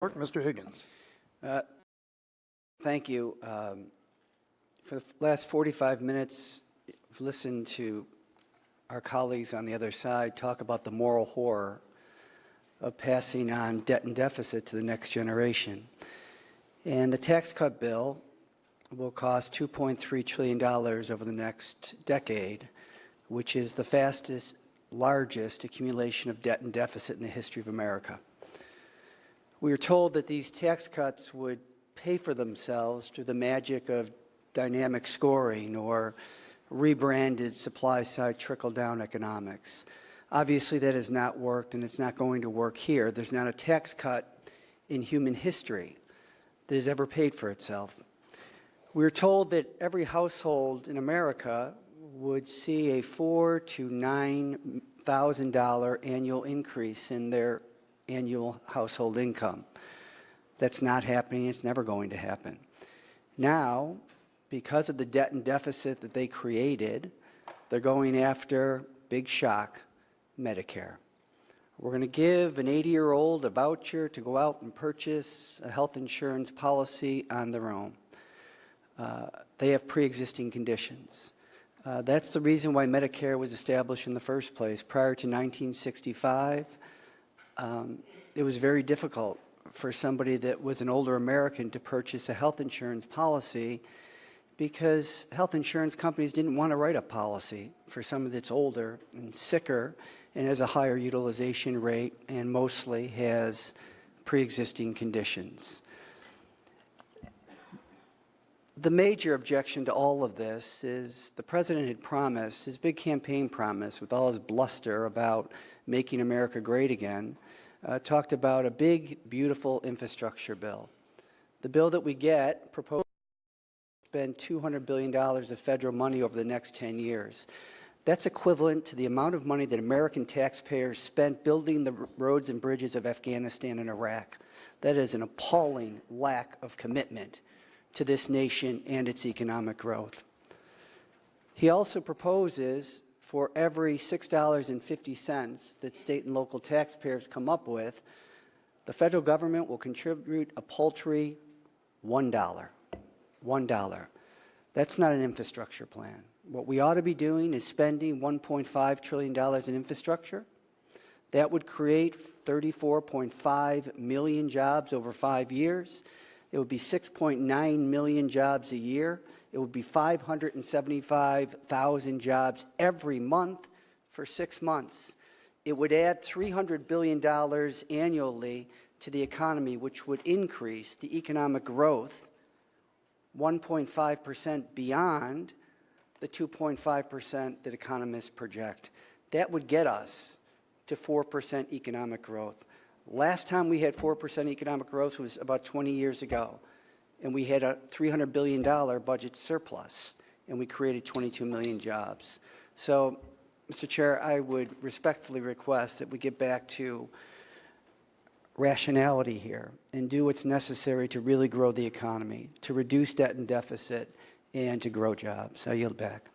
Mr. Higgins. Thank you. For the last 45 minutes, I've listened to our colleagues on the other side talk about the moral horror of passing on debt and deficit to the next generation. And the tax cut bill will cost $2.3 trillion over the next decade, which is the fastest, largest accumulation of debt and deficit in the history of America. We were told that these tax cuts would pay for themselves through the magic of dynamic scoring or rebranded supply-side trickle-down economics. Obviously, that has not worked, and it's not going to work here. There's not a tax cut in human history that has ever paid for itself. We were told that every household in America would see a $4,000 to $9,000 annual increase in their annual household income. That's not happening. It's never going to happen. Now, because of the debt and deficit that they created, they're going after, big shock, Medicare. We're going to give an 80-year-old a voucher to go out and purchase a health insurance policy on their own. They have pre-existing conditions. That's the reason why Medicare was established in the first place. Prior to 1965, it was very difficult for somebody that was an older American to purchase a health insurance policy because health insurance companies didn't want to write a policy for someone that's older and sicker and has a higher utilization rate and mostly has pre-existing conditions. The major objection to all of this is the president had promised, his big campaign promise with all his bluster about making America great again, talked about a big, beautiful infrastructure bill. The bill that we get proposed to spend $200 billion of federal money over the next 10 years. That's equivalent to the amount of money that American taxpayers spent building the roads and bridges of Afghanistan and Iraq. That is an appalling lack of commitment to this nation and its economic growth. He also proposes for every $6.50 that state and local taxpayers come up with, the federal government will contribute a paltry $1. $1. That's not an infrastructure plan. What we ought to be doing is spending $1.5 trillion in infrastructure. That would create 34.5 million jobs over 5 years. It would be 6.9 million jobs a year. It would be 575,000 jobs every month for 6 months. It would add $300 billion annually to the economy, which would increase the economic growth 1.5% beyond the 2.5% that economists project. That would get us to 4% economic growth. Last time we had 4% economic growth was about 20 years ago, and we had a $300 billion budget surplus, and we created 22 million jobs. So, Mr. Chair, I would respectfully request that we get back to rationality here and do what's necessary to really grow the economy, to reduce debt and deficit, and to grow jobs. I yield back.